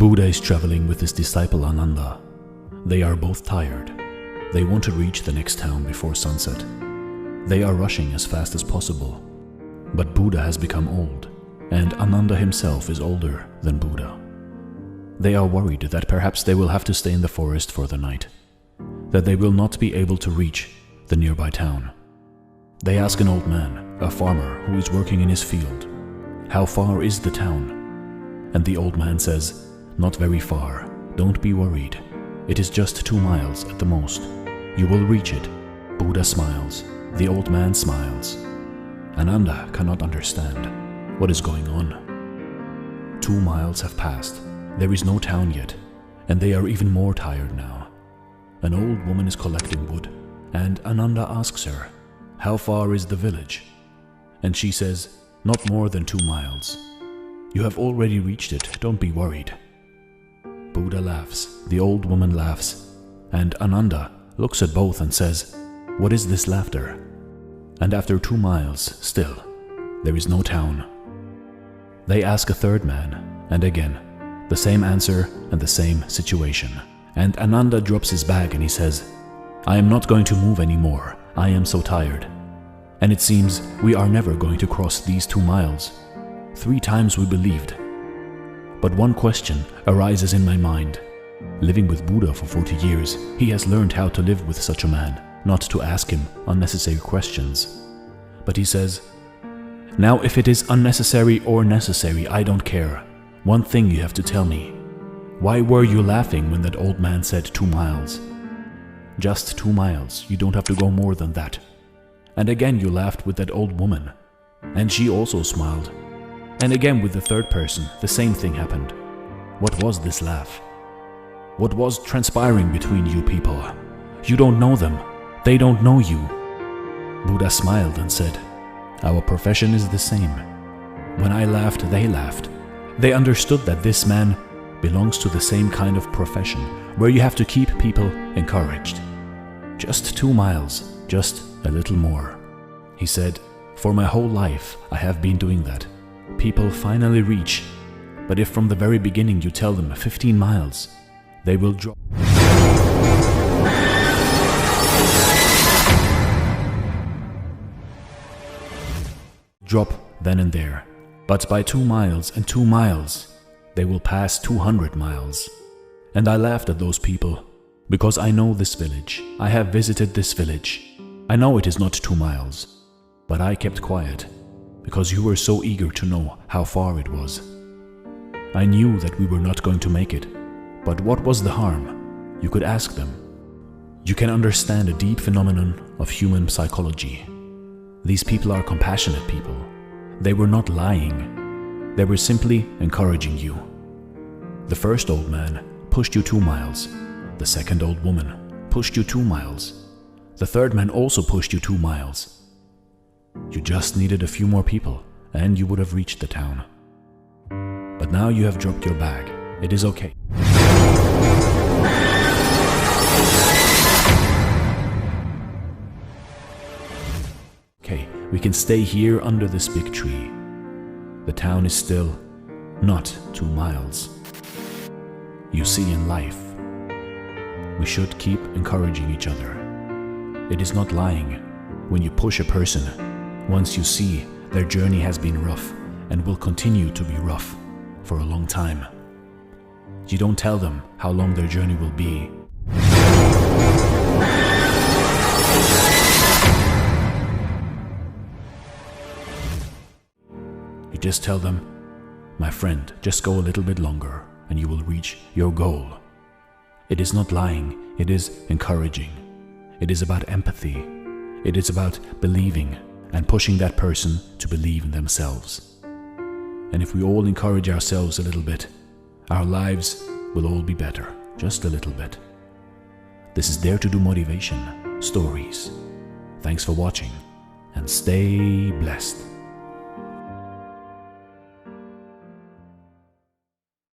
Buddha is traveling with his disciple Ananda. They are both tired. They want to reach the next town before sunset. They are rushing as fast as possible. But Buddha has become old, and Ananda himself is older than Buddha. They are worried that perhaps they will have to stay in the forest for the night, that they will not be able to reach the nearby town. They ask an old man, a farmer who is working in his field, "How far is the town?" And the old man says, "Not very far. Don't be worried. It is just 2 miles at the most. You will reach it." Buddha smiles. The old man smiles. Ananda cannot understand what is going on. 2 miles have passed. There is no town yet, and they are even more tired now. An old woman is collecting wood, and Ananda asks her, "How far is the village?" And she says, "Not more than 2 miles. You have already reached it, don't be worried." Buddha laughs, the old woman laughs, and Ananda looks at both and says, "What is this laughter?" And after 2 miles, still, there is no town. They ask a third man, and again, the same answer and the same situation. And Ananda drops his bag and he says, "I am not going to move anymore. I am so tired. And it seems we are never going to cross these 2 miles. 3 times we believed. But one question arises in my mind. Living with Buddha for 40 years, he has learned how to live with such a man, not to ask him unnecessary questions. But he says, "Now if it is unnecessary or necessary, I don't care. One thing you have to tell me. Why were you laughing when that old man said 2 miles? Just 2 miles, you don't have to go more than that." And again you laughed with that old woman, and she also smiled. And again with the third person, the same thing happened. What was this laugh? What was transpiring between you people? You don't know them. They don't know you. Buddha smiled and said, "Our profession is the same. When I laughed, they laughed. They understood that this man belongs to the same kind of profession where you have to keep people encouraged. Just 2 miles, just a little more." He said, "For my whole life I have been doing that. People finally reach, but if from the very beginning you tell them 15 miles, they will drop. Drop then and there. But by 2 miles and 2 miles, they will pass 200 miles. And I laughed at those people, because I know this village. I have visited this village. I know it is not 2 miles. But I kept quiet, because you were so eager to know how far it was. I knew that we were not going to make it. But what was the harm? You could ask them. You can understand a deep phenomenon of human psychology. These people are compassionate people. They were not lying. They were simply encouraging you. The first old man pushed you 2 miles. The second old woman pushed you 2 miles. The third man also pushed you 2 miles. You just needed a few more people, and you would have reached the town. But now you have dropped your bag. It is okay. Okay, we can stay here under this big tree. The town is still not 2 miles. You see, in life, we should keep encouraging each other. It is not lying when you push a person once you see their journey has been rough and will continue to be rough for a long time. You don't tell them how long their journey will be. You just tell them, "My friend, just go a little bit longer and you will reach your goal." It is not lying, it is encouraging. It is about empathy. It is about believing and pushing that person to believe in themselves. And if we all encourage ourselves a little bit, our lives will all be better, just a little bit. This is Dare to Do Motivation Stories. Thanks for watching and stay blessed.